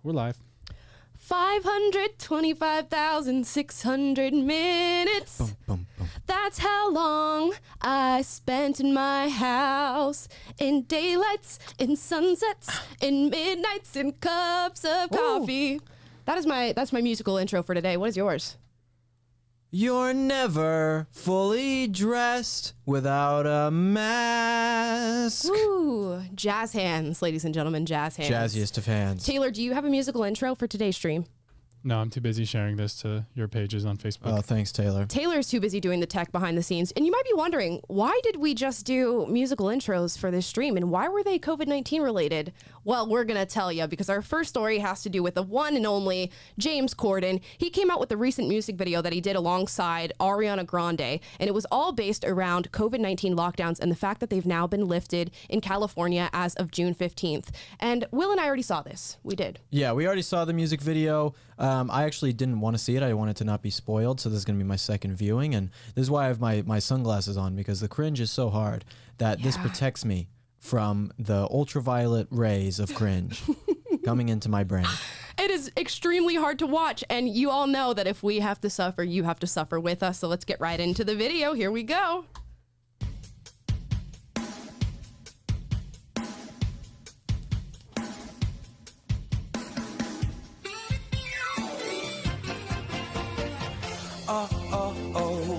We're live. 525,600 minutes. Boom, boom, boom. That's how long I spent in my house. In daylights, in sunsets, in midnights, in cups of coffee. That's my musical intro for today. What is yours? You're never fully dressed without a mask. Ooh, jazz hands, ladies and gentlemen, jazz hands. Jazziest of hands. Taylor, do you have a musical intro for today's stream? No, I'm too busy sharing this to your pages on Facebook. Oh, thanks, Taylor. Taylor's too busy doing the tech behind the scenes. And you might be wondering, why did we just do musical intros for this stream? And why were they COVID-19 related? Well, we're going to tell you, because our first story has to do with the one and only James Corden. He came out with a recent music video that he did alongside ArianaGrande. And it was all based around COVID-19 lockdowns and the fact that they've now been lifted in California as of June 15th. And Will and I already saw this. We did. Yeah, we already saw the music video. I actually didn't want to see it. I wanted to not be spoiled, so this is going to be my second viewing, and this is why I have my sunglasses on, because the cringe is so hard that this protects me from the ultraviolet rays of cringe coming into my brain. It is extremely hard to watch, and you all know that if we have to suffer, you have to suffer with us, so let's get right into the video. Here we go.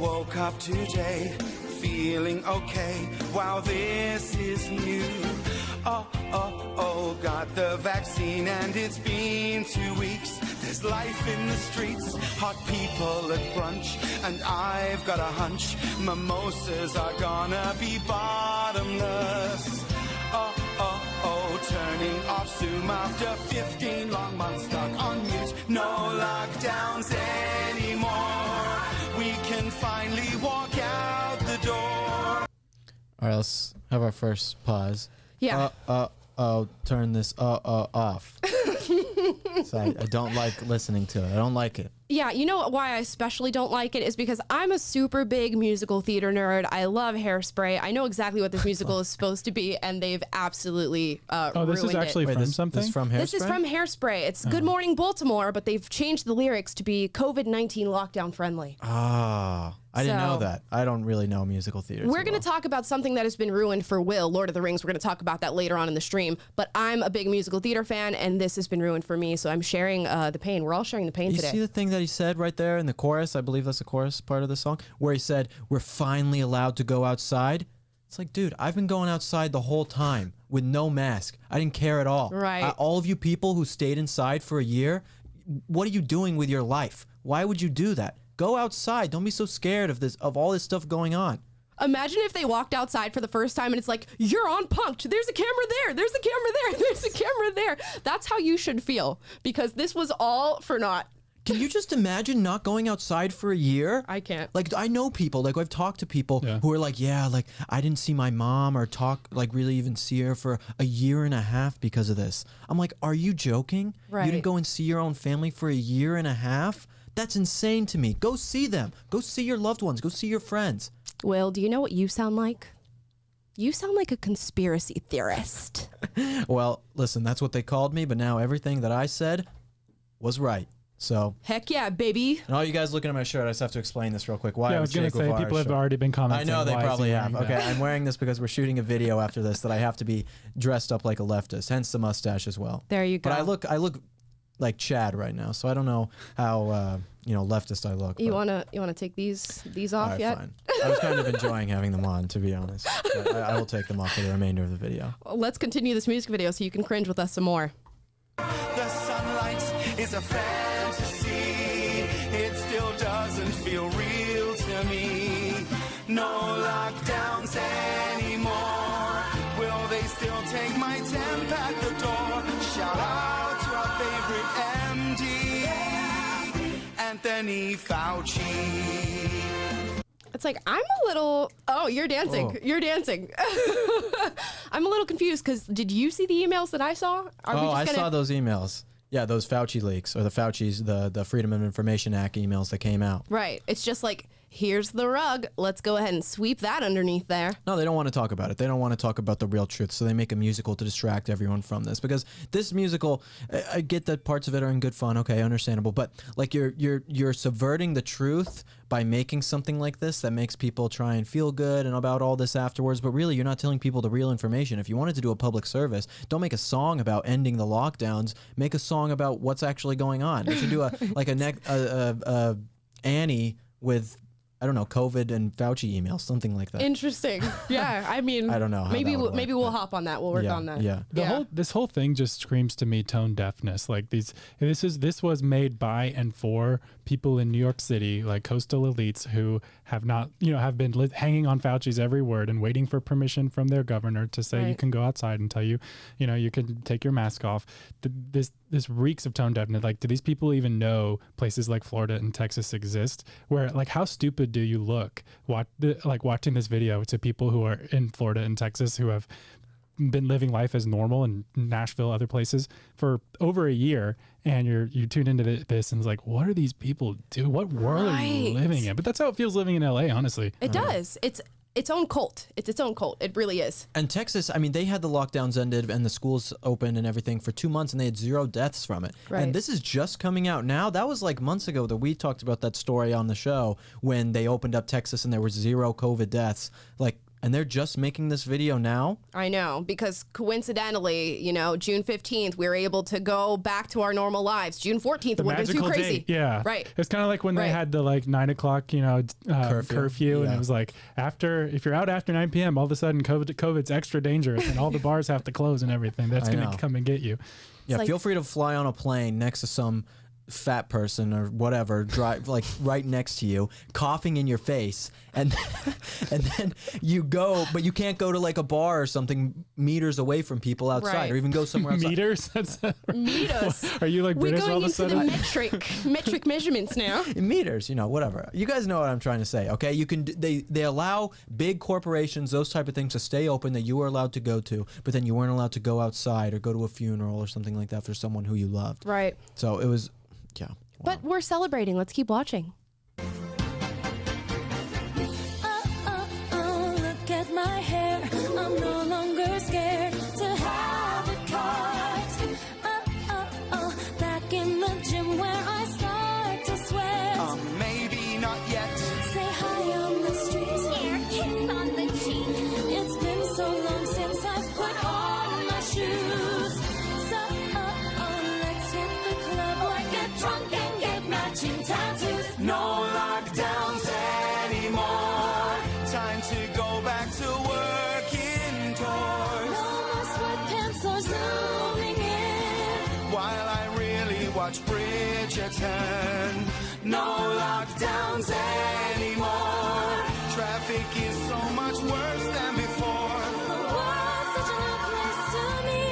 Woke up today, feeling okay. Wow, this is new. Got the vaccine and it's been 2 weeks. There's life in the streets, hot people at brunch, and I've got a hunch mimosas are gonna be bottomless. Turning off Zoom after 15 long months stuck on mute. No lockdowns anymore. We can finally walk out the door. All right, let's have our first pause. Yeah. Turn this off. So I don't like listening to it. I don't like it. Yeah, you know why I especially don't like it is because I'm a super big musical theater nerd. I love Hairspray. I know exactly what this musical is supposed to be, and they've absolutely ruined this is actually it. from something? This is from Hairspray? This is from Hairspray. It's Good Morning Baltimore, but they've changed the lyrics to be COVID-19 lockdown friendly. Ah. I didn't know So- that. I don't really know musical theater. We're going to talk about something that has been ruined for Will, Lord of the Rings. We're going to talk about that later on in the stream. But I'm a big musical theater fan, and this has been ruined for me, so I'm sharing the pain. We're all sharing the pain You today. see the thing that he said right there in the chorus? I believe that's the chorus part of the song, where he said, "We're finally allowed to go outside." It's like, dude, I've been going outside the whole time with no mask. I didn't care at all. Right. All of you people who stayed inside for a year, what are you doing with your life? Why would you do that? Go outside. Don't be so scared of all this stuff going on. Imagine if they walked outside for the first time and it's like, you're on punked. There's a camera there. There's a camera there. There's a camera there. That's how you should feel, because this was all for naught. Can you just imagine not going outside for a year? I can't. Like, I know people, like I've talked to people who are like, yeah, like I didn't see my mom or really even see her for a year and a half because of this. I'm like, are you joking? Right. You didn't go and see your own family for a year and a half? That's insane to me. Go see them. Go see your loved ones. Go see your friends. Will, do you know what you sound like? You sound like a conspiracy theorist. Well, listen, that's what they called me, but now everything that I said was right. So, Heck yeah, baby. and all you guys looking at my shirt, I just have to explain this real quick. Why Yeah, I I'm was going to Che say, Guevara people have shirt. already been I commenting. know they why is he probably have. wearing Okay, that? I'm wearing this because we're shooting a video after this that I have to be dressed up like a leftist, hence the mustache as well. There you go. But I look like Chad right now, so I don't know how leftist I look. You but- wanna take these All off right, yet? fine. I was kind of enjoying having them on, to be honest. But I will take them off for the remainder of the video. Well, let's continue this music video so you can cringe with us some more. The sunlight is a fantasy. It still doesn't feel real to me. No lockdowns anymore. Will they still take my temp at the door? Shout out to our favorite MD, Anthony Fauci. It's like, I'm a little, oh, you're dancing. Oh. You're dancing. I'm a little confused because did you see the emails that I saw? I saw those emails. Yeah, those Fauci leaks, or the Fauci's, the Freedom of Information Act emails that came out. Right. It's just like, here's the rug. Let's go ahead and sweep that underneath there. No, they don't want to talk about it. They don't want to talk about the real truth. So they make a musical to distract everyone from this, because this musical, I get that parts of it are in good fun. Okay, understandable. But like you're subverting the truth by making something like this that makes people try and feel good and about all this afterwards. But really, you're not telling people the real information. If you wanted to do a public service, don't make a song about ending the lockdowns. Make a song about what's actually going on. You should do a Annie with, I don't know, COVID and Fauci emails, something like that. Interesting. Yeah, I mean, I don't know. Maybe we'll hop on that. We'll work on that. Yeah. This whole thing just screams to me tone deafness. Like this was made by and for people in New York City, like coastal elites who have not, have been hanging on Fauci's every word and waiting for permission from their governor to say you can go outside and tell you, you can take your mask off. This reeks of tone deafness. Like, do these people even know places like Florida and Texas exist? Where, like, how stupid do you look watching this video to people who are in Florida and Texas who have been living life as normal in Nashville, other places for over a year, and you tune into this and it's like, what are these people doing? What world are you living in? But that's how it feels living in LA, honestly. It does. It's its own cult. It's its own cult. It really is. And Texas, I mean, they had the lockdowns ended and the schools open and everything for 2 months, and they had 0 deaths from it. Right. And this is just coming out now. That was like months ago that we talked about that story on the show when they opened up Texas and there were 0 COVID deaths. And they're just making this video now? I know, because coincidentally, June 15th, we were able to go back to our normal lives. June 14th, it would have been too crazy. Date. Yeah. Right. It's kind of like when they had the 9 o'clock, curfew. And it was like, if you're out after 9 p.m., all of a sudden COVID's extra dangerous and all the bars have to close and everything. That's going to come and get you. Yeah, feel free to fly on a plane next to some fat person or whatever, drive right next to you, coughing in your face, and then you go, but you can't go to a bar or something meters away from people outside, or even go somewhere outside. Meters? That's meters. Are you British all of a sudden? We're going into the metric measurements now. Meters, whatever. You guys know what I'm trying to say, okay? You can they allow big corporations, those type of things, to stay open that you were allowed to go to, but then you weren't allowed to go outside or go to a funeral or something like that for someone who you loved. Right. So it was. Yeah. Wow. But we're celebrating. Let's keep watching. Look at my hair. I'm no longer scared to have it cut. Back in the gym where I start to sweat. Maybe not yet. Say hi on the street. Air kiss on the cheek. It's been so long since I've put on my shoes. Let's hit the club or get drunk and get matching tattoos. No lockdowns anymore. Time to go back to work indoors. No more sweatpants or zooming in. While I really watch Bridgerton. No lockdowns anymore. Traffic is so much worse than before. The world's such a new place to me.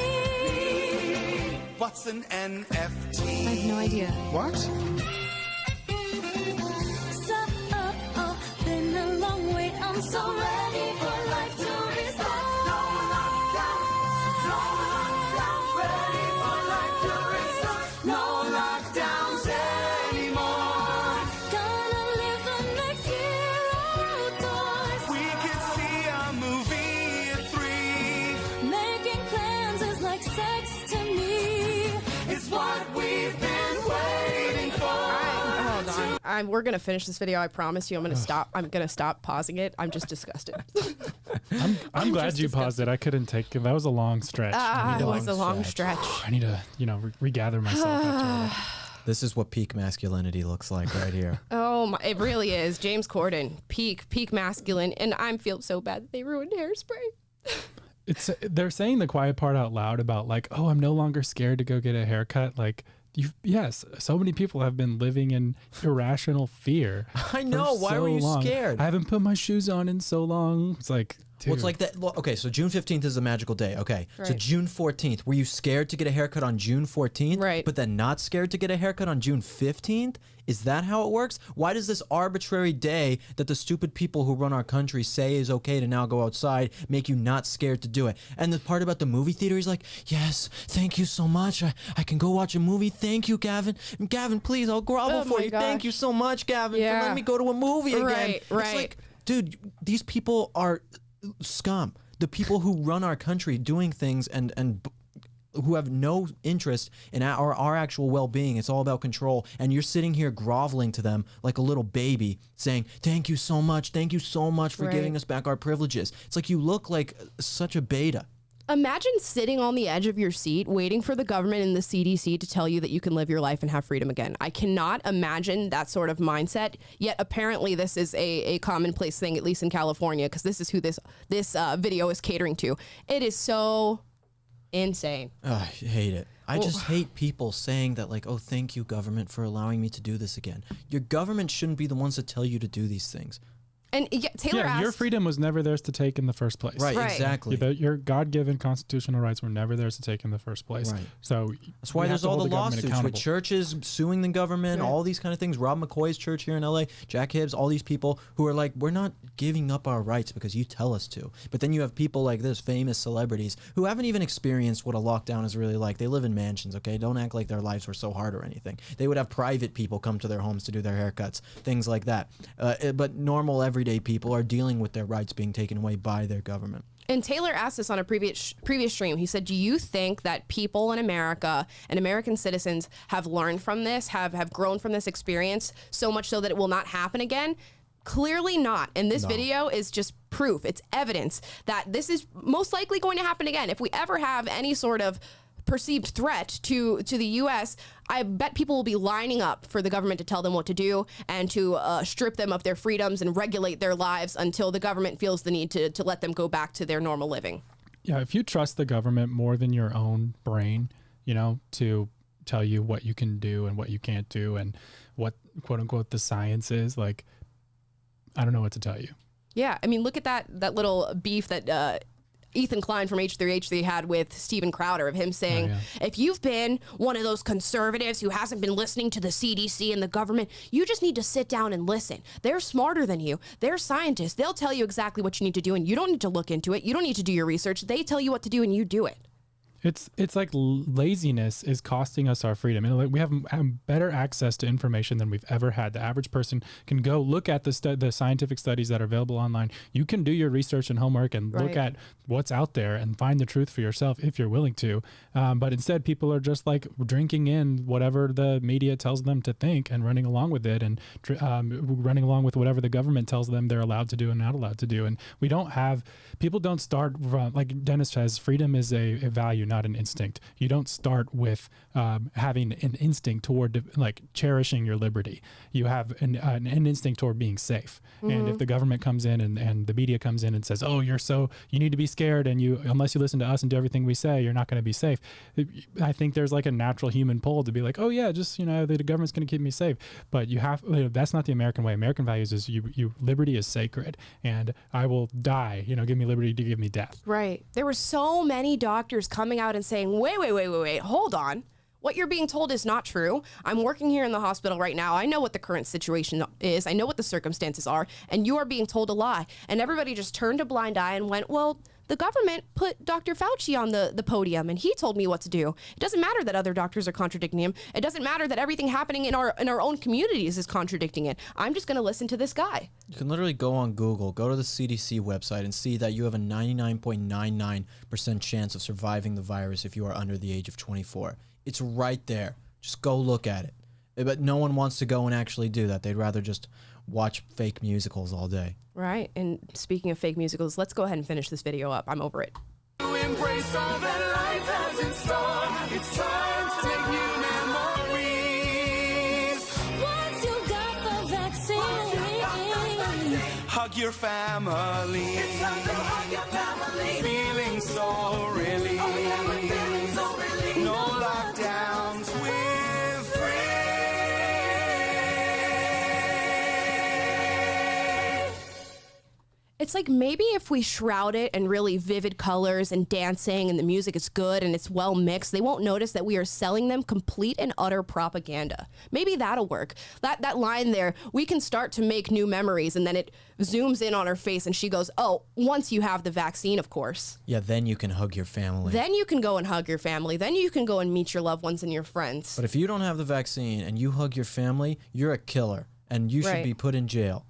What's an NFT? I have no idea. What? Been a long wait. I'm so ready for life to restart. No lockdowns, ready for life to restart. No lockdowns anymore. Gonna live the next year outdoors. We could see a movie at 3. Making plans is like sex to me. It's what we've been waiting for. Hold on. We're gonna finish this video. I promise you. I'm gonna stop pausing it. I'm just disgusted. I'm glad you paused it. I couldn't take it. That was a long stretch. It was a long stretch. I need to, regather myself after that. This is what peak masculinity looks like right here. Oh my! It really is. James Corden, peak masculine, and I feel so bad that they ruined Hairspray. They're saying the quiet part out loud about I'm no longer scared to go get a haircut. Yes, so many people have been living in irrational fear. I know. Why were you scared? I haven't put my shoes on in so long. It's Well, it's like that. Well, okay, so June 15th is a magical day. Okay, so Right. June 14th, were you scared to get a haircut on June 14th? Right. But then not scared to get a haircut on June 15th? Is that how it works? Why does this arbitrary day that the stupid people who run our country say is okay to now go outside make you not scared to do it? And the part about the movie theater, he's like, yes, thank you so much. I can go watch a movie. Thank you, Gavin. Gavin, please, I'll grovel Oh for my you. Thank gosh. you so much, Gavin, for Yeah. letting me go to a movie again. Right, right. It's like, dude, these people are scum. The people who run our country doing things and who have no interest in our actual well-being. It's all about control. And you're sitting here groveling to them like a little baby saying, thank you so much for Right. giving us back our privileges. It's like you look like such a beta. Imagine sitting on the edge of your seat waiting for the government and the CDC to tell you that you can live your life and have freedom again. I cannot imagine that sort of mindset, yet apparently this is a commonplace thing, at least in California, because this is who this video is catering to. It is so insane. I hate it. I just hate people saying that like, oh, thank you, government, for allowing me to do this again. Your government shouldn't be the ones that tell you to do these things. And yeah, Taylor Yeah, asked, your freedom was never theirs to take in the first place. Right, Right. exactly. Your God-given constitutional rights were never theirs to take in the first place. Right. So That's why we have there's to all hold the government lawsuits with accountable. churches suing the government, all these kind of things. Rob McCoy's church here in LA, Jack Hibbs, all these people who are like, we're not giving up our rights because you tell us to. But then you have people like this, famous celebrities, who haven't even experienced what a lockdown is really like. They live in mansions, okay? Don't act like their lives were so hard or anything. They would have private people come to their homes to do their haircuts, things like that. But normal, everyday people are dealing with their rights being taken away by their government. and Taylor asked this on a previous stream. He said, do you think that people in America and American citizens have learned from this, have grown from this experience so much so that it will not happen again? Clearly not. And this video is just proof. It's evidence that this is most likely going to happen again. If we ever have any sort of perceived threat to the U.S., I bet people will be lining up for the government to tell them what to do and to strip them of their freedoms and regulate their lives until the government feels the need to let them go back to their normal living. Yeah, if you trust the government more than your own brain, you know, to tell you what you can do and what you can't do and what, quote unquote, the science is, like, I don't know what to tell you. Yeah, I mean, look at that little beef that Ethan Klein from H3H3 had with Steven Crowder, of him saying, if you've been one of those conservatives who hasn't been listening to the CDC and the government, you just need to sit down and listen. They're smarter than you. They're scientists. They'll tell you exactly what you need to do, and you don't need to look into it. You don't need to do your research. They tell you what to do, and you do it. It's like laziness is costing us our freedom. And like we have better access to information than we've ever had. The average person can go look at the scientific studies that are available online. You can do your research and homework and look at what's out there and find the truth for yourself if you're willing to. But instead, people are just like drinking in whatever the media tells them to think and running along with it and running along with whatever the government tells them they're allowed to do and not allowed to do. And people don't start from, like Dennis says, freedom is a value, not an instinct. You don't start with having an instinct toward like cherishing your liberty. You have an instinct toward being safe. And if the government comes in and the media comes in and says, oh, you need to be scared, and unless you listen to us and do everything we say, you're not going to be safe. I think there's like a natural human pull to be like, oh yeah, just, the government's going to keep me safe. But that's not the American way. American values is liberty is sacred, and I will die, give me liberty to give me death. Right. There were so many doctors coming out and saying, wait, hold on. What you're being told is not true. I'm working here in the hospital right now. I know what the current situation is. I know what the circumstances are. And you are being told a lie. And everybody just turned a blind eye and went, well, the government put Dr. Fauci on the podium and he told me what to do. It doesn't matter that other doctors are contradicting him. It doesn't matter that everything happening in our own communities is contradicting it. I'm just going to listen to this guy. You can literally go on Google, go to the CDC website, and see that you have a 99.99% chance of surviving the virus if you are under the age of 24. It's right there. Just go look at it. But no one wants to go and actually do that. They'd rather just watch fake musicals all day. Right. And speaking of fake musicals, let's go ahead and finish this video up. I'm over it. To embrace all that life has in store. It's time to take new memories. Once you got the vaccine, Hug your family. It's time to hug your family. Feeling so relieved. No lockdowns, we're free. it's like maybe if we shroud it in really vivid colors and dancing and the music is good and it's well mixed, they won't notice that we are selling them complete and utter propaganda. Maybe that'll work. That line there, we can start to make new memories, and then it zooms in on her face and she goes, oh, once you have the vaccine, of course. Yeah, then you can hug your family. Then you can go and hug your family. Then you can go and meet your loved ones and your friends. But if you don't have the vaccine and you hug your family, you're a killer and you should be put in jail.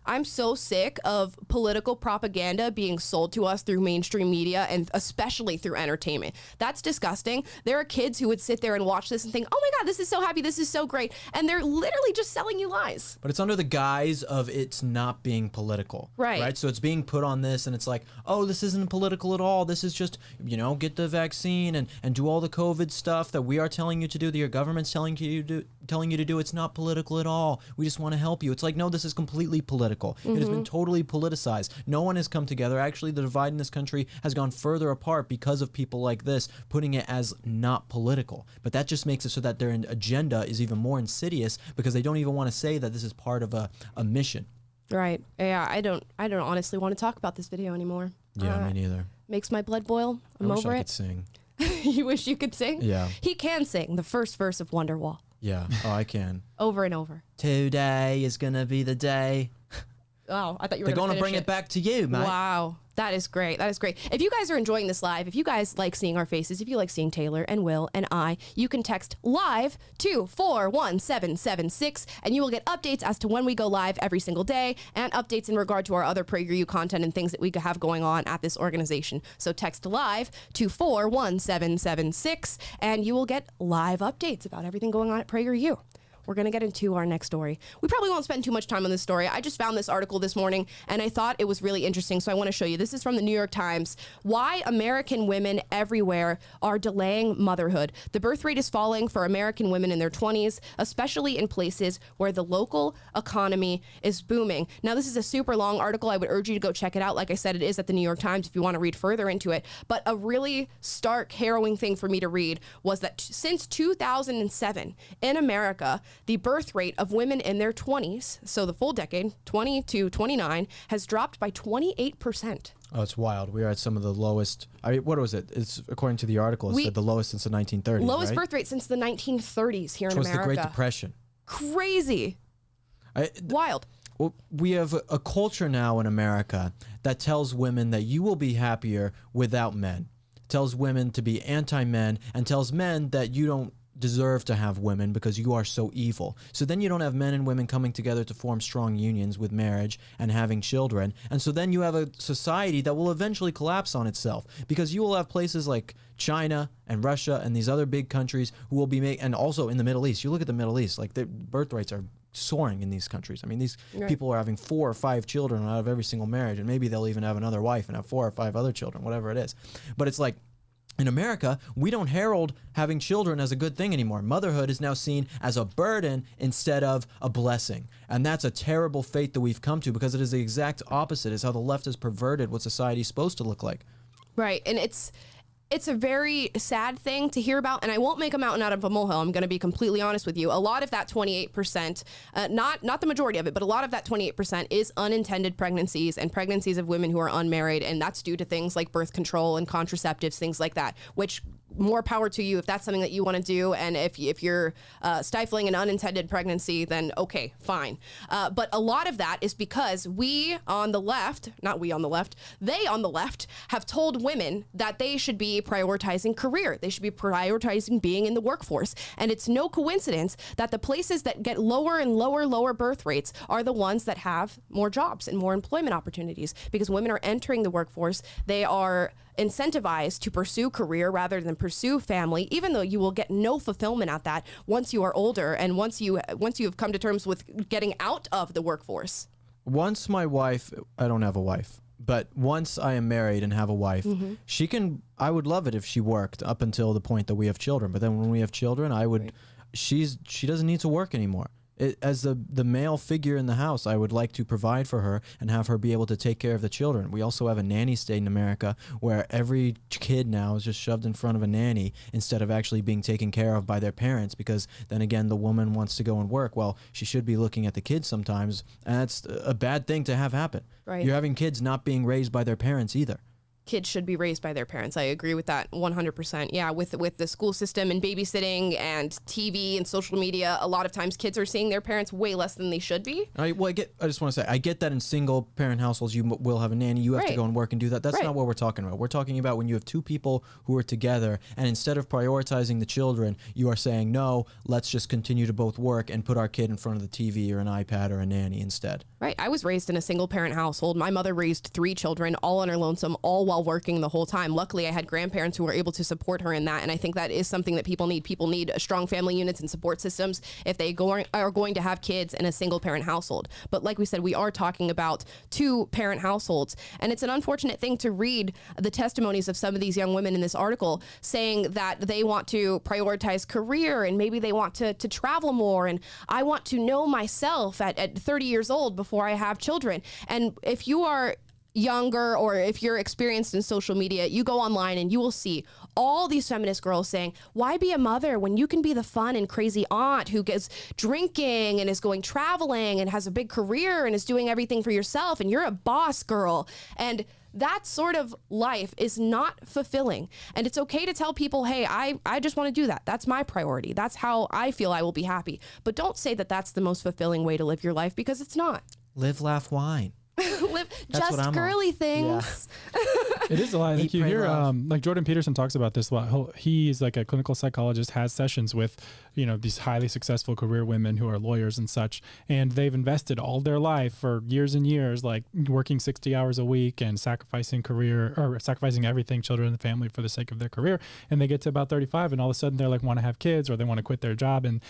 I'm so sick of political propaganda being sold to us through mainstream media and especially through entertainment. That's disgusting. There are kids who would sit there and watch this and think, oh my God, this is so happy, this is so great. And they're literally just selling you lies. But it's under the guise of it's not being political. Right? So it's being put on this and it's like, oh, this isn't political at all. This is just, you know, get the vaccine and do all the COVID stuff that we are telling you to do, that your government's telling you to do. It's not political at all. We just want to help you. It's like, no, this is completely political. It has been totally politicized. No one has come together. Actually, the divide in this country has gone further apart because of people like this putting it as not political. But that just makes it so that their agenda is even more insidious because they don't even want to say that this is part of a mission. Right. Yeah, I don't honestly want to talk about this video anymore. Yeah, me neither. Makes my blood boil. I'm I wish over I it. could sing. You wish you could sing? Yeah. He can sing the first verse of Wonderwall. Yeah. Oh, I can. Over and over. Today is gonna be the day. Oh, I thought you were They're going to bring it back to you, mate. Wow. That is great. That is great. If you guys are enjoying this live, if you guys like seeing our faces, if you like seeing Taylor and Will and I, you can text live to 41776 and you will get updates as to when we go live every single day and updates in regard to our other PragerU content and things that we have going on at this organization. So text live to 41776 and you will get live updates about everything going on at PragerU. We're going to get into our next story. We probably won't spend too much time on this story. I just found this article this morning, and I thought it was really interesting, so I want to show you. This is from the New York Times. Why American women everywhere are delaying motherhood. The birth rate is falling for American women in their 20s, especially in places where the local economy is booming. Now, this is a super long article. I would urge you to go check it out. Like I said, it is at the New York Times if you want to read further into it. But a really stark, harrowing thing for me to read was that since 2007 in America, the birth rate of women in their 20s, so the full decade, 20 to 29, has dropped by 28%. Oh, it's wild. We are at some of the lowest. I mean, what was it? It's according to the article, it said the lowest since the 1930s. Lowest birth rate since the 1930s here in America. Which was the Great Depression. Crazy. Wild. Well, we have a culture now in America that tells women that you will be happier without men. Tells women to be anti-men and tells men that you don't deserve to have women because you are so evil. So then you don't have men and women coming together to form strong unions with marriage and having children. And so then you have a society that will eventually collapse on itself because you will have places like China and Russia and these other big countries who will be and also in the Middle East. You look at the Middle East, like the birth rates are soaring in these countries. I mean, these people are having 4 or 5 children out of every single marriage, and maybe they'll even have another wife and have 4 or 5 other children, whatever it is. But it's like, in America, we don't herald having children as a good thing anymore. Motherhood is now seen as a burden instead of a blessing. And that's a terrible fate that we've come to because it is the exact opposite. It's how the left has perverted what society is supposed to look like. Right. And it's a very sad thing to hear about, and I won't make a mountain out of a molehill. I'm going to be completely honest with you. A lot of that 28%, not the majority of it, but a lot of that 28% is unintended pregnancies and pregnancies of women who are unmarried, and that's due to things like birth control and contraceptives, things like that, which more power to you if that's something that you want to do. And if you're stifling an unintended pregnancy, then okay, fine. But a lot of that is because we on the left, not we on the left, they on the left have told women that they should be prioritizing career. They should be prioritizing being in the workforce. And it's no coincidence that the places that get lower and lower birth rates are the ones that have more jobs and more employment opportunities because women are entering the workforce. They are incentivized to pursue career rather than pursue family, even though you will get no fulfillment at that once you are older and once you have come to terms with getting out of the workforce. Once my wife, I don't have a wife, but once I am married and have a wife, I would love it if she worked up until the point that we have children. But then when we have children, she doesn't need to work anymore. As the male figure in the house, I would like to provide for her and have her be able to take care of the children. We also have a nanny state in America where every kid now is just shoved in front of a nanny instead of actually being taken care of by their parents, because then again, the woman wants to go and work. Well, she should be looking at the kids sometimes, and that's a bad thing to have happen. Right. You're having kids not being raised by their parents either. Kids should be raised by their parents. I agree with that 100%. Yeah, with the school system and babysitting and TV and social media, a lot of times kids are seeing their parents way less than they should be. I just want to say, I get that in single parent households you will have a nanny, you have to go and work and do that. That's not what we're talking about. We're talking about when you have two people who are together, and instead of prioritizing the children, you are saying, no, let's just continue to both work and put our kid in front of the TV or an iPad or a nanny instead. Right. I was raised in a single parent household. My mother raised 3 children, all on her lonesome, all while working the whole time. Luckily, I had grandparents who were able to support her in that. And I think that is something that people need. People need strong family units and support systems if they are going to have kids in a single parent household. But like we said, we are talking about 2 parent households. And it's an unfortunate thing to read the testimonies of some of these young women in this article saying that they want to prioritize career and maybe they want to travel more. And I want to know myself at 30 years old before I have children. And if you are younger or if you're experienced in social media, you go online and you will see all these feminist girls saying, why be a mother when you can be the fun and crazy aunt who gets drinking and is going traveling and has a big career and is doing everything for yourself and you're a boss girl. And that sort of life is not fulfilling. And it's okay to tell people, hey, I just want to do that. That's my priority. That's how I feel I will be happy. But don't say that that's the most fulfilling way to live your life, because it's not. Live, laugh, whine. Live That's what just I'm girly on. things. It is a lot. Like Eat, you pray, hear, love. like Jordan Peterson talks about this a lot. He's like a clinical psychologist, has sessions with, these highly successful career women who are lawyers and such. And they've invested all their life for years and years, like working 60 hours a week and sacrificing everything, children and family, for the sake of their career. And they get to about 35 and all of a sudden they're like, want to have kids or they want to quit their job, and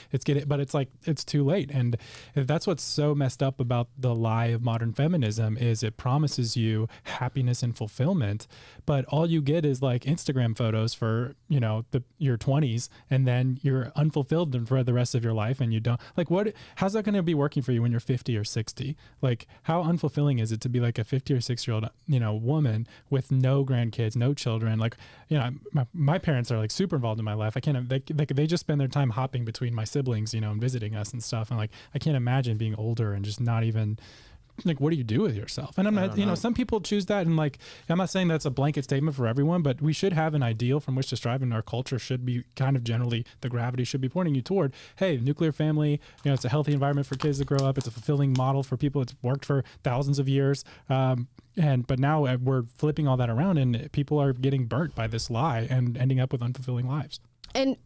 but it's like, it's too late. And that's what's so messed up about the lie of modern feminism is it promises you happiness and fulfillment, but all you get is like Instagram photos for, your 20s, and then you're unfulfilled for the rest of your life. And you don't how's that going to be working for you when you're 50 or 60? Like, how unfulfilling is it to be like a 50 or 60-year-old, woman with no grandkids, no children? Like, my parents are like super involved in my life. I can't, they just spend their time hopping between my siblings, and visiting us and stuff. And like, I can't imagine being older and just not even, like, what do you do with yourself? And I'm not, some people choose that, and like, I'm not saying that's a blanket statement for everyone, but we should have an ideal from which to strive, and our culture should be kind of generally, the gravity should be pointing you toward, hey, nuclear family, it's a healthy environment for kids to grow up. It's a fulfilling model for people. It's worked for thousands of years. But now we're flipping all that around, and people are getting burnt by this lie and ending up with unfulfilling lives. And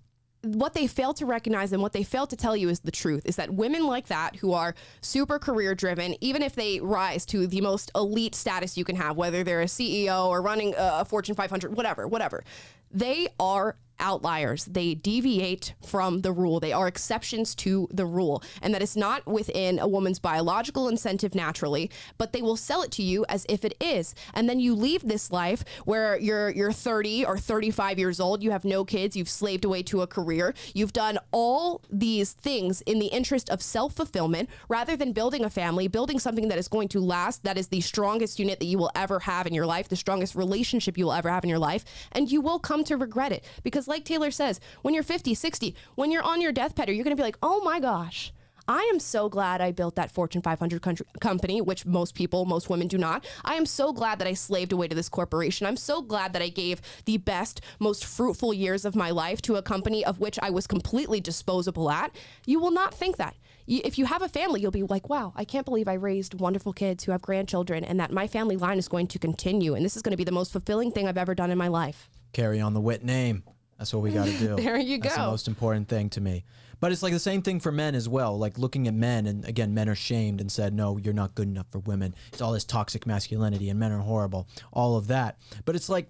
what they fail to recognize and what they fail to tell you is the truth, is that women like that who are super career driven, even if they rise to the most elite status you can have, whether they're a CEO or running a Fortune 500, whatever, they are outliers. They deviate from the rule. They are exceptions to the rule. And that is not within a woman's biological incentive naturally, but they will sell it to you as if it is. And then you leave this life where you're 30 or 35 years old, you have no kids, you've slaved away to a career, you've done all these things in the interest of self-fulfillment rather than building a family, building something that is going to last, that is the strongest unit that you will ever have in your life, the strongest relationship you will ever have in your life. And you will come to regret it, because like Taylor says, when you're 50, 60, when you're on your deathbed, you're going to be like, oh my gosh, I am so glad I built that Fortune 500 company, which most women do not. I am so glad that I slaved away to this corporation. I'm so glad that I gave the best, most fruitful years of my life to a company of which I was completely disposable at. You will not think that. If you have a family, you'll be like, wow, I can't believe I raised wonderful kids who have grandchildren, and that my family line is going to continue. And this is going to be the most fulfilling thing I've ever done in my life. Carry on the Whit name. That's what we got to do. There you That's go. the most important thing to me. But it's like the same thing for men as well. Like looking at men, and again, men are shamed and said, no, you're not good enough for women. It's all this toxic masculinity and men are horrible, all of that. But it's like,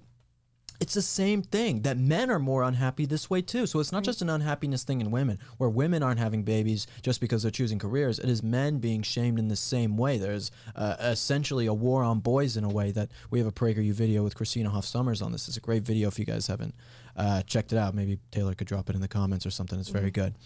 it's the same thing, that men are more unhappy this way too. So it's not just an unhappiness thing in women, where women aren't having babies just because they're choosing careers. It is men being shamed in the same way. There's essentially a war on boys in a way. That we have a PragerU video with Christina Hoff Sommers on this. It's a great video if you guys haven't checked it out. Maybe Taylor could drop it in the comments or something. It's very good.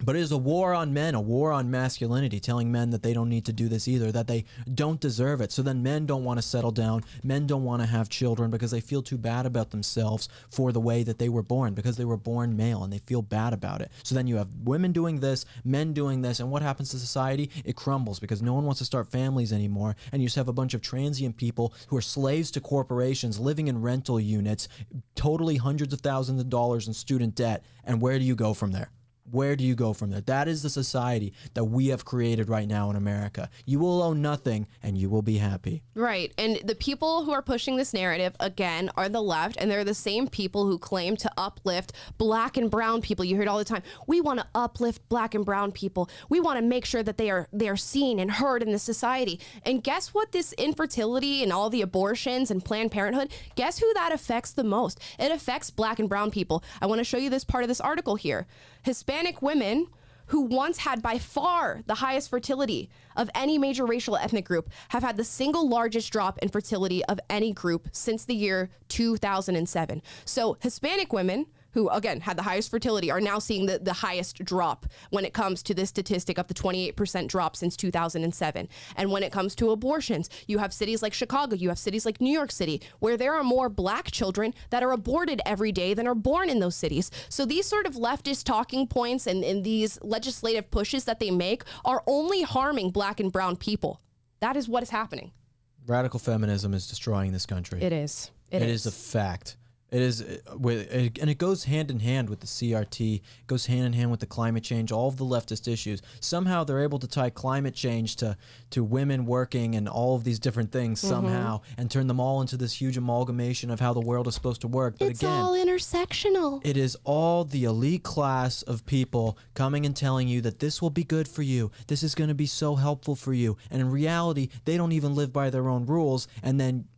But it is a war on men, a war on masculinity, telling men that they don't need to do this either, that they don't deserve it. So then men don't want to settle down. Men don't want to have children because they feel too bad about themselves for the way that they were born, because they were born male and they feel bad about it. So then you have women doing this, men doing this, and what happens to society? It crumbles because no one wants to start families anymore. And you just have a bunch of transient people who are slaves to corporations, living in rental units, totally hundreds of thousands of dollars in student debt. And where do you go from there? Where do you go from there? That is the society that we have created right now in America. You will own nothing and you will be happy. Right. And the people who are pushing this narrative, again, are the left. And they're the same people who claim to uplift black and brown people. You hear it all the time. We want to uplift black and brown people. We want to make sure that they are seen and heard in the society. And guess what? This infertility and all the abortions and Planned Parenthood, guess who that affects the most? It affects black and brown people. I want to show you this part of this article here. Hispanic women who once had by far the highest fertility of any major racial ethnic group have had the single largest drop in fertility of any group since the year 2007. So Hispanic women who, again, had the highest fertility are now seeing the highest drop when it comes to this statistic of the 28% drop since 2007. And when it comes to abortions, you have cities like Chicago, you have cities like New York City, where there are more black children that are aborted every day than are born in those cities. So these sort of leftist talking points and these legislative pushes that they make are only harming black and brown people. That is what is happening. Radical feminism is destroying this country. It is. It is a fact. It is, and it goes hand in hand with the CRT, it goes hand in hand with the climate change, all of the leftist issues. Somehow they're able to tie climate change to women working and all of these different things somehow, and turn them all into this huge amalgamation of how the world is supposed to work. But it's again, all intersectional. it is all the elite class of people coming and telling you that this will be good for you. This is going to be so helpful for you. And in reality, they don't even live by their own rules. And then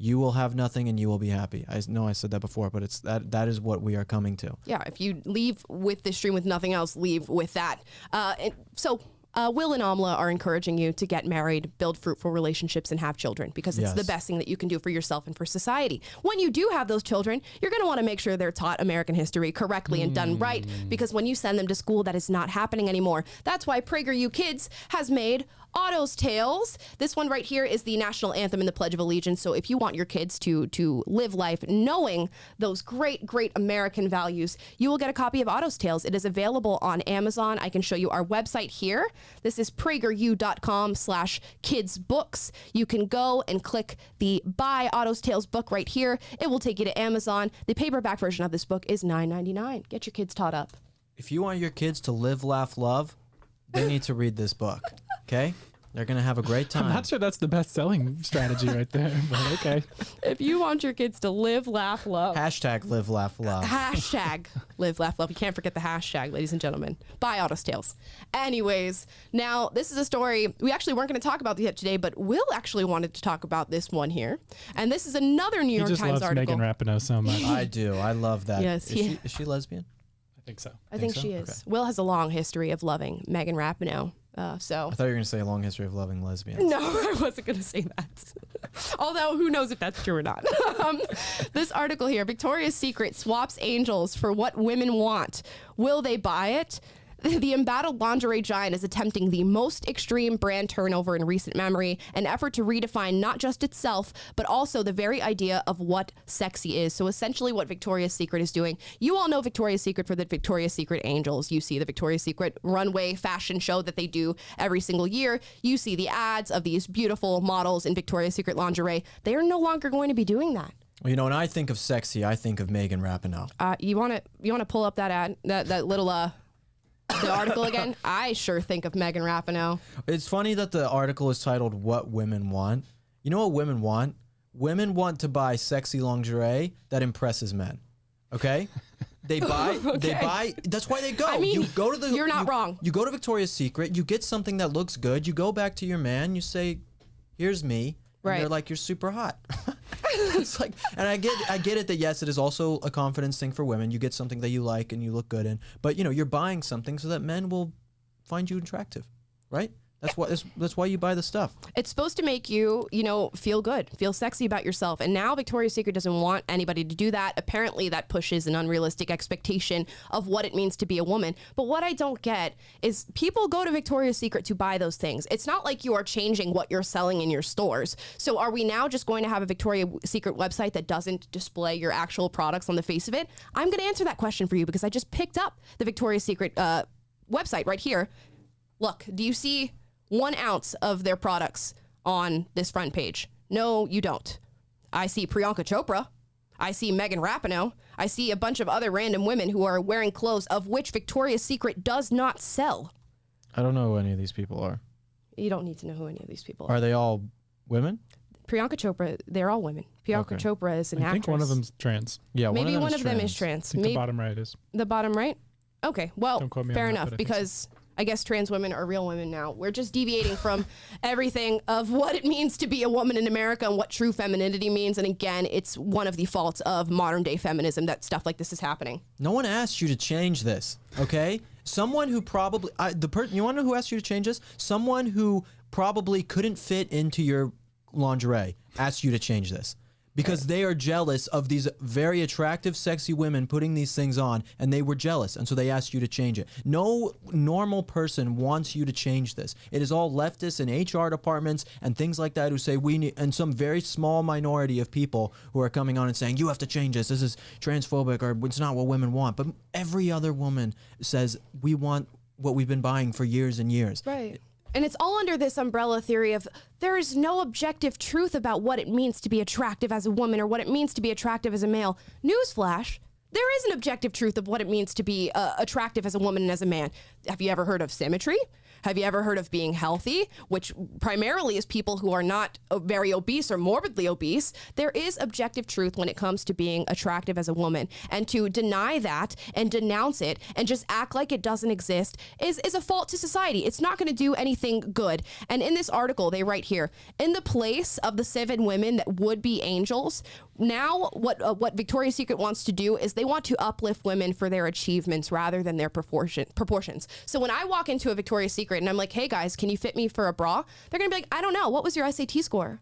you will have nothing and you will be happy. I know I said that before, but it's that is what we are coming to. Yeah, if you leave with this stream with nothing else, leave with that. Will and Amala are encouraging you to get married, build fruitful relationships, and have children because it's the best thing that you can do for yourself and for society. When you do have those children, you're going to want to make sure they're taught American history correctly and done right, because when you send them to school, that is not happening anymore. That's why PragerU Kids has made Otto's Tales. This one right here is the national anthem and the Pledge of Allegiance. So if you want your kids to live life knowing those great, great American values, you will get a copy of Otto's Tales. It is available on Amazon. I can show you our website here. This is prageru.com/kidsbooks. You can go and click the Buy Otto's Tales book right here. It will take you to Amazon. The paperback version of this book is $9.99. Get your kids taught up. If you want your kids to live, laugh, love, they need to read this book. Okay? They're going to have a great time. I'm not sure that's the best selling strategy right there, but okay. If you want your kids to live, laugh, love. Hashtag live, laugh, love. Hashtag live, laugh, love. You can't forget the hashtag, ladies and gentlemen. Buy Otto's Tales. Anyways, now this is a story we actually weren't going to talk about yet today, but Will actually wanted to talk about this one here. And this is another New York Times loves article. Megan Rapinoe so much. I do. I love that. Yes, Is she lesbian? I think so. I think so? she is. Okay. Will has a long history of loving Megan Rapinoe. I thought you were going to say a long history of loving lesbians. No, I wasn't going to say that. Although, who knows if that's true or not. This article here, Victoria's Secret swaps angels for what women want. Will they buy it? The embattled lingerie giant is attempting the most extreme brand turnover in recent memory, an effort to redefine not just itself, but also the very idea of what sexy is. So essentially what Victoria's Secret is doing, you all know Victoria's Secret for the Victoria's Secret Angels. You see the Victoria's Secret runway fashion show that they do every single year. You see the ads of these beautiful models in Victoria's Secret lingerie. They are no longer going to be doing that. Well, you know, when I think of sexy, I think of Megan Rapinoe. You want to pull up that ad, that little the article again? I sure think of Megan Rapinoe. It's funny that the article is titled "What Women Want." You know what women want? Women want to buy sexy lingerie that impresses men. Okay? They buy. They buy. That's why they go. I mean, you go to the. you're not wrong. You go to Victoria's Secret. You get something that looks good. You go back to your man. You say, "Here's me." Right. And they're like, "You're super hot." It's like, and I get it that yes, it is also a confidence thing for women. You get something that you like and you look good in, but you know, you're buying something so that men will find you attractive, right? That's why you buy the stuff. It's supposed to make you, feel good, feel sexy about yourself. And now Victoria's Secret doesn't want anybody to do that. Apparently that pushes an unrealistic expectation of what it means to be a woman. But what I don't get is people go to Victoria's Secret to buy those things. It's not like you are changing what you're selling in your stores. So are we now just going to have a Victoria's Secret website that doesn't display your actual products on the face of it? I'm going to answer that question for you because I just picked up the Victoria's Secret website right here. Look, do you see 1 ounce of their products on this front page? No, you don't. I see Priyanka Chopra. I see Megan Rapinoe. I see a bunch of other random women who are wearing clothes of which Victoria's Secret does not sell. I don't know who any of these people are. You don't need to know who any of these people are. Are they all women? Priyanka Chopra, they're all women. Priyanka Chopra is an actress. I think one of them's trans. Yeah, maybe one of them is trans. I think the bottom right is. The bottom right? Okay, well, Don't quote me on fair that, enough, but I think because I guess trans women are real women now. We're just deviating from everything of what it means to be a woman in America and what true femininity means. And again, it's one of the faults of modern day feminism that stuff like this is happening. No one asked you to change this, okay? Someone who probably you want to know who asked you to change this? Someone who probably couldn't fit into your lingerie asked you to change this. Because they are jealous of these very attractive, sexy women putting these things on, and they were jealous, and so they asked you to change it. No normal person wants you to change this. It is all leftists and HR departments and things like that who say we need, and some very small minority of people who are coming on and saying, you have to change this. This is transphobic, or it's not what women want. But every other woman says we want what we've been buying for years and years. Right. And it's all under this umbrella theory of there is no objective truth about what it means to be attractive as a woman or what it means to be attractive as a male. Newsflash, there is an objective truth of what it means to be attractive as a woman and as a man. Have you ever heard of symmetry? Have you ever heard of being healthy, which primarily is people who are not very obese or morbidly obese? There is objective truth when it comes to being attractive as a woman. And to deny that and denounce it and just act like it doesn't exist is a fault to society. It's not going to do anything good. And in this article, they write here, in the place of the 7 women that would be angels, now what Victoria's Secret wants to do is they want to uplift women for their achievements rather than their proportions. So when I walk into a Victoria's Secret and I'm like, hey guys, can you fit me for a bra? They're gonna be like, I don't know. What was your SAT score?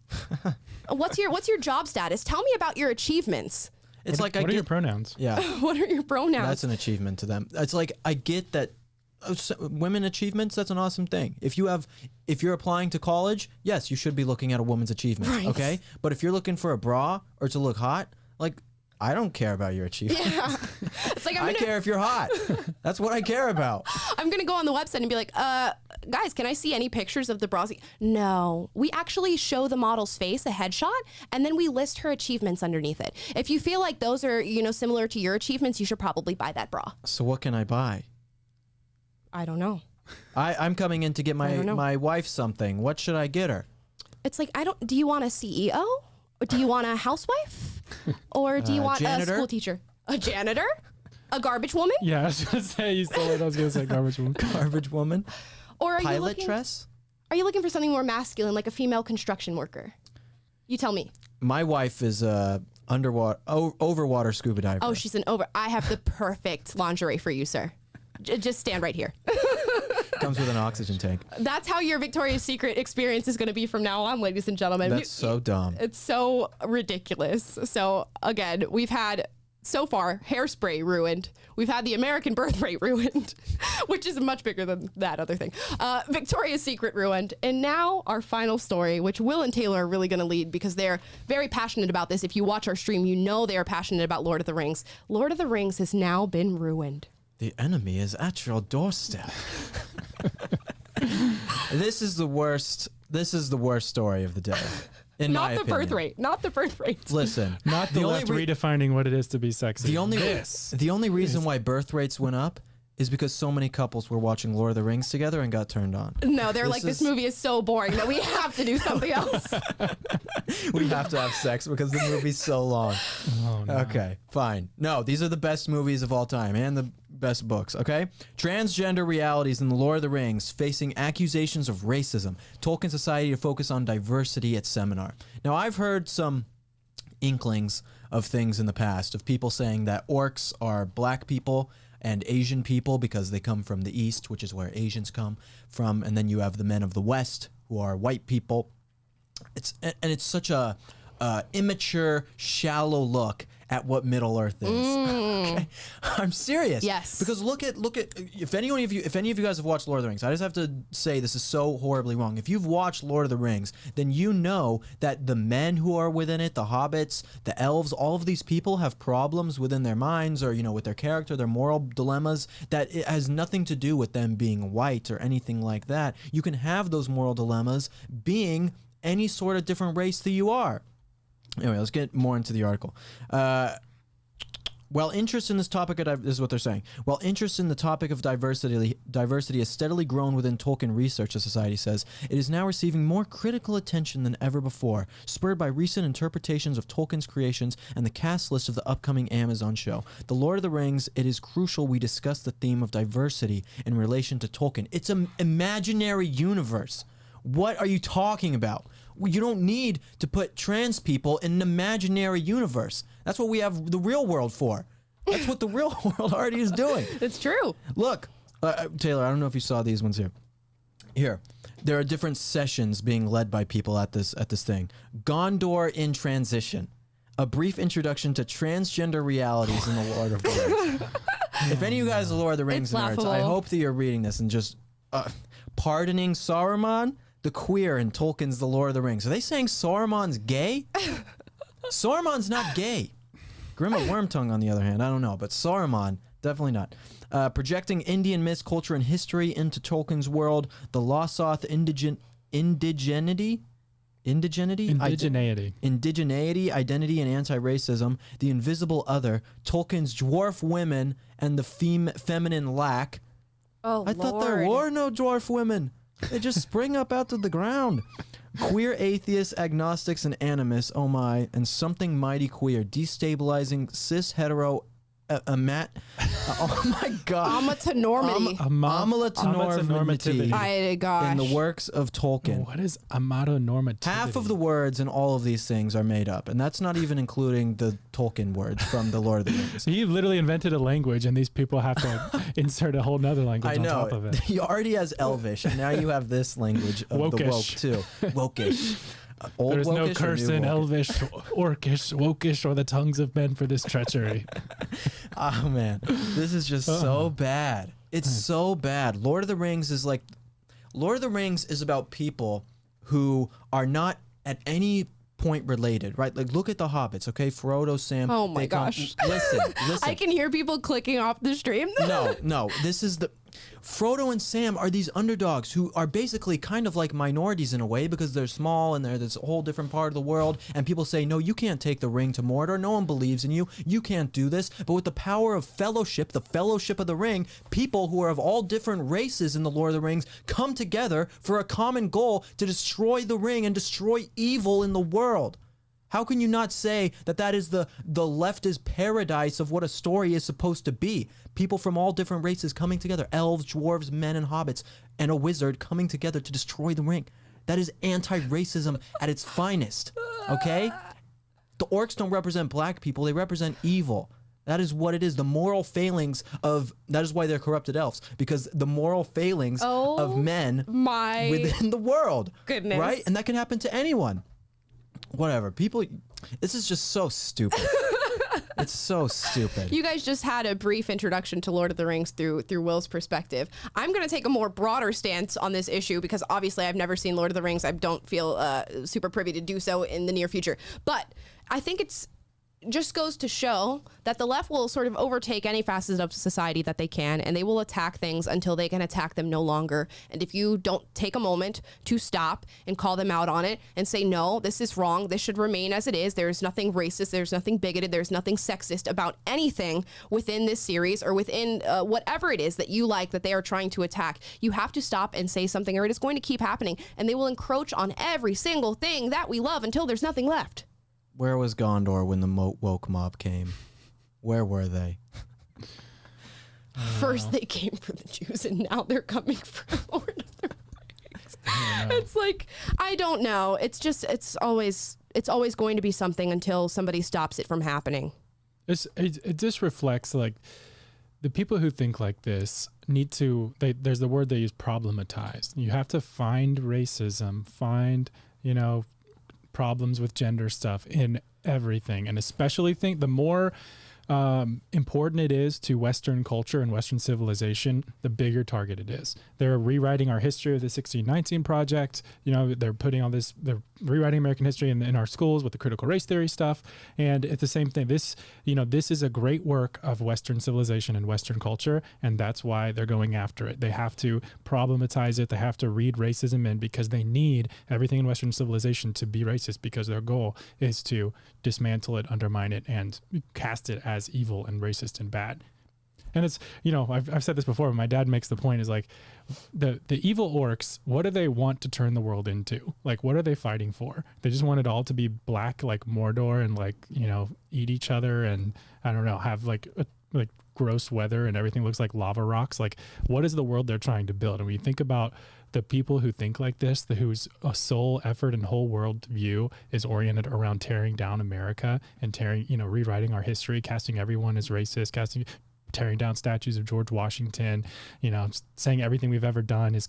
What's your job status? Tell me about your achievements. It's what are your pronouns? Yeah. What are your pronouns? That's an achievement to them. It's like, I get that women achievements, that's an awesome thing. If you're applying to college, yes, you should be looking at a woman's achievements, right. Okay? But if you're looking for a bra or to look hot, like, I don't care about your achievements. Yeah. It's like I care if you're hot. That's what I care about. I'm going to go on the website and be like, guys, can I see any pictures of the bras? No. We actually show the model's face, a headshot, and then we list her achievements underneath it. If you feel like those are, similar to your achievements, you should probably buy that bra. So what can I buy? I don't know. I'm coming in to get my wife something. What should I get her? It's like, do you want a CEO? Or do you want a housewife? Or do you want janitor? a school teacher? A janitor? A garbage woman? Yeah, I was going to say, you stole it. I was going to say garbage woman. Garbage woman? Or are Pilotress? Are you looking for something more masculine, like a female construction worker? You tell me. My wife is overwater scuba diver. Oh, she's I have the perfect lingerie for you, sir. Just stand right here. Comes with an oxygen tank. That's how your Victoria's Secret experience is going to be from now on, ladies and gentlemen. That's so dumb. It's so ridiculous. So again, we've had so far Hairspray ruined. We've had the American Birthrate ruined, which is much bigger than that other thing. Victoria's Secret ruined. And now our final story, which Will and Taylor are really going to lead because they're very passionate about this. If you watch our stream, you know they are passionate about Lord of the Rings. Lord of the Rings has now been ruined. The enemy is at your doorstep. This is the worst story of the day. In my opinion. Not the birthrate. Listen, not the left redefining what it is to be sexy. The only reason why birth rates went up is because so many couples were watching Lord of the Rings together and got turned on. No, this movie is so boring that we have to do something else. We have to have sex because the movie's so long. Oh, no. Okay, fine. No, these are the best movies of all time and the best books, okay? Transgender realities in The Lord of the Rings facing accusations of racism. Tolkien Society to focus on diversity at seminar. Now, I've heard some inklings of things in the past of people saying that orcs are black people. and Asian people because they come from the East, which is where Asians come from, and then you have the men of the West who are white people. It's such a immature, shallow look at what Middle Earth is. Okay? I'm serious. Yes. Because look at if any of you guys have watched Lord of the Rings, I just have to say this is so horribly wrong. If you've watched Lord of the Rings, then you know that the men who are within it, the hobbits, the elves, all of these people have problems within their minds or, with their character, their moral dilemmas, that it has nothing to do with them being white or anything like that. You can have those moral dilemmas being any sort of different race that you are. Anyway, let's get more into the article. While interest in this topic, this is what they're saying. While interest in the topic of diversity has steadily grown within Tolkien research, the Society says, it is now receiving more critical attention than ever before, spurred by recent interpretations of Tolkien's creations and the cast list of the upcoming Amazon show. The Lord of the Rings, it is crucial we discuss the theme of diversity in relation to Tolkien. It's an imaginary universe. What are you talking about? You don't need to put trans people in an imaginary universe. That's what we have the real world for. That's what the real world already is doing. It's true. Look, Taylor, I don't know if you saw these ones here. Here, there are different sessions being led by people at this thing. Gondor in Transition, a brief introduction to transgender realities in the Lord of the Rings. If any of you guys are Lord of the Rings nerds, laughable. I hope that you're reading this and just pardoning Saruman, the queer in Tolkien's The Lord of the Rings. Are they saying Saruman's gay? Saruman's not gay. Grim of Wormtongue, on the other hand, I don't know, but Saruman, definitely not. Projecting Indian myths, culture, and history into Tolkien's world, the Losoth indigeneity, identity, and anti-racism, the invisible other, Tolkien's dwarf women, and the feminine lack. Oh, I thought there were no dwarf women. They just spring up out of the ground. Queer atheists, agnostics, and animists, oh my, and something mighty queer, destabilizing cis hetero oh my god. Amalanormity. In the works of Tolkien. What is amatonormativity? Half of the words in all of these things are made up, and that's not even including the Tolkien words from the Lord of the Rings. He literally invented a language, and these people have to insert a whole nother language on top of it. He already has Elvish, and now you have this language of the woke too. Wokish. Old There's no wokish curse in Elvish, Orcish, Wokish, or the tongues of men for this treachery. Oh man, this is just so bad. It's so bad. Lord of the Rings is about people who are not at any point related, right? Like, look at the hobbits, okay? Frodo, Sam. Oh my gosh. Listen. I can hear people clicking off the stream. No. This is Frodo and Sam are these underdogs who are basically kind of like minorities in a way because they're small and they're this whole different part of the world, and people say, no, you can't take the ring to Mordor. No one believes in you. You can't do this. But with the power of fellowship, the fellowship of the ring, people who are of all different races in the Lord of the Rings come together for a common goal to destroy the ring and destroy evil in the world. How can you not say that is the leftist paradise of what a story is supposed to be? People from all different races coming together, elves, dwarves, men, and hobbits, and a wizard coming together to destroy the ring. That is anti-racism at its finest, okay? The orcs don't represent black people, they represent evil. That is what it is. The moral failings that is why they're corrupted elves, because the moral failings of men within the world. Goodness. Right? And that can happen to anyone. Whatever. People, this is just so stupid. It's so stupid. You guys just had a brief introduction to Lord of the Rings through Will's perspective. I'm going to take a more broader stance on this issue because obviously I've never seen Lord of the Rings. I don't feel super privy to do so in the near future. But I think it's just goes to show that the left will sort of overtake any facet of society that they can, and they will attack things until they can attack them no longer. And if you don't take a moment to stop and call them out on it and say, no, this is wrong, this should remain as it is, there's nothing racist, there's nothing bigoted, there's nothing sexist about anything within this series or within whatever it is that you like that they are trying to attack, you have to stop and say something, or it is going to keep happening, and they will encroach on every single thing that we love until there's nothing left. Where was Gondor when the woke mob came? Where were they? First they came for the Jews, and now they're coming for Lord of the Rings. It's like, I don't know. It's just, it's always going to be something until somebody stops it from happening. It just reflects like the people who think like this need to, there's the word they use, problematize. You have to find racism, find, problems with gender stuff in everything. And especially think the more important it is to Western culture and Western civilization, the bigger target it is. They're rewriting our history with the 1619 Project. They're putting all this, they're rewriting American history in our schools with the critical race theory stuff. And it's the same thing. This is a great work of Western civilization and Western culture. And that's why they're going after it. They have to problematize it. They have to read racism in, because they need everything in Western civilization to be racist, because their goal is to dismantle it, undermine it, and cast it as evil and racist and bad. And it's, I've said this before, but my dad makes the point, is like the evil orcs, what do they want to turn the world into? Like, what are they fighting for? They just want it all to be black, like Mordor, and like, eat each other, and I don't know, have like gross weather, and everything looks like lava rocks. Like, what is the world they're trying to build? And when you think about the people who think like this, whose sole effort and whole world view is oriented around tearing down America and rewriting our history, casting everyone as racist, tearing down statues of George Washington, saying everything we've ever done is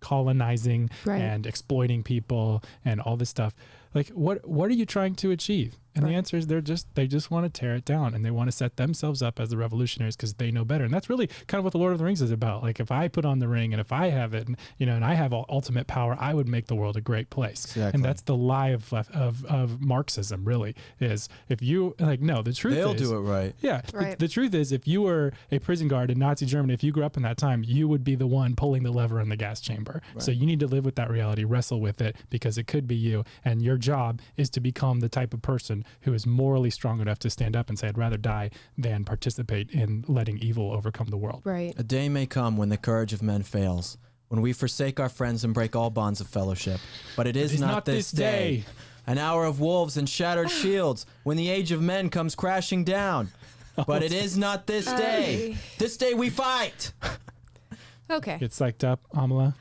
colonizing, right, and exploiting people and all this stuff. Like, what are you trying to achieve? And right, the answer is they just want to tear it down, and they want to set themselves up as the revolutionaries because they know better. And that's really kind of what the Lord of the Rings is about. Like, if I put on the ring and if I have it, and and I have ultimate power, I would make the world a great place. Exactly. And that's the lie of Marxism, really, is if you no, the truth they'll is do it right. Yeah. Right. The truth is, if you were a prison guard in Nazi Germany, if you grew up in that time, you would be the one pulling the lever in the gas chamber. Right. So you need to live with that reality, wrestle with it, because it could be you. And your job is to become the type of person who is morally strong enough to stand up and say, I'd rather die than participate in letting evil overcome the world. Right. A day may come when the courage of men fails, when we forsake our friends and break all bonds of fellowship. But it is not this day. An hour of wolves and shattered shields, when the age of men comes crashing down. But it is not this day. This day we fight. Okay. Get psyched up, Amala.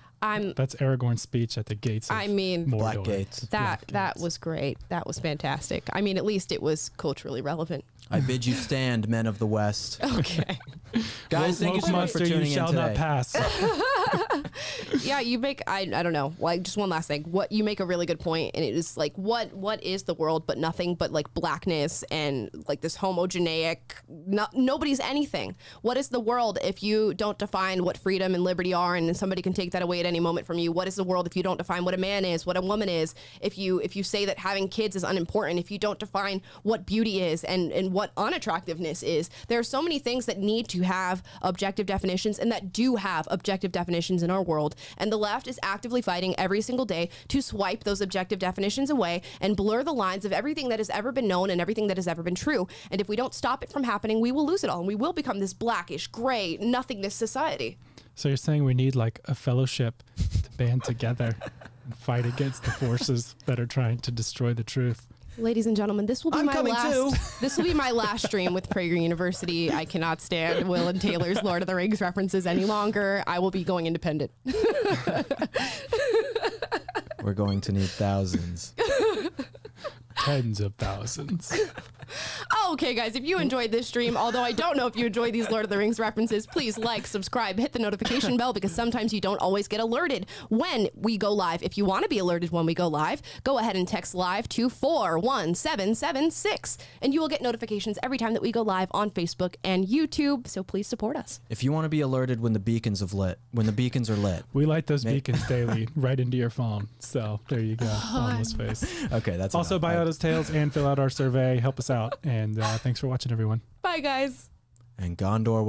That's Aragorn's speech at the gates of Mordor. Black Gates. That was great. That was fantastic. I mean, at least it was culturally relevant. I bid you stand, men of the West. Okay. Guys, thank you so much for tuning in shall today. not pass. Yeah, you make, I don't know, like, just one last thing. You make a really good point, and it is like, what is the world but nothing but like blackness and like this homogeneic, nobody's anything. What is the world if you don't define what freedom and liberty are, and somebody can take that away at any moment from you? What is the world if you don't define what a man is, what a woman is? If you say that having kids is unimportant, if you don't define what beauty is and what unattractiveness is, there are so many things that need to have objective definitions, and that do have objective definitions in our world. And the left is actively fighting every single day to swipe those objective definitions away and blur the lines of everything that has ever been known and everything that has ever been true. And if we don't stop it from happening, we will lose it all, and we will become this blackish, gray, nothingness society. So you're saying we need like a fellowship to band together and fight against the forces that are trying to destroy the truth. Ladies and gentlemen, this will be my last. too. This will be my last stream with Prager University. I cannot stand Will and Taylor's Lord of the Rings references any longer. I will be going independent. We're going to need thousands. Tens of thousands. Okay, guys, if you enjoyed this stream, although I don't know if you enjoyed these Lord of the Rings references, please like, subscribe, hit the notification bell, because sometimes you don't always get alerted when we go live. If you want to be alerted when we go live, go ahead and text live to 41776, and you will get notifications every time that we go live on Facebook and YouTube. So please support us. If you want to be alerted when the beacons are lit, We light those beacons daily right into your phone. So there you go. On this face. Okay, that's Also, buy Otto's Tales and fill out our survey. Help us out. And thanks for watching, everyone. Bye, guys. And Gondor will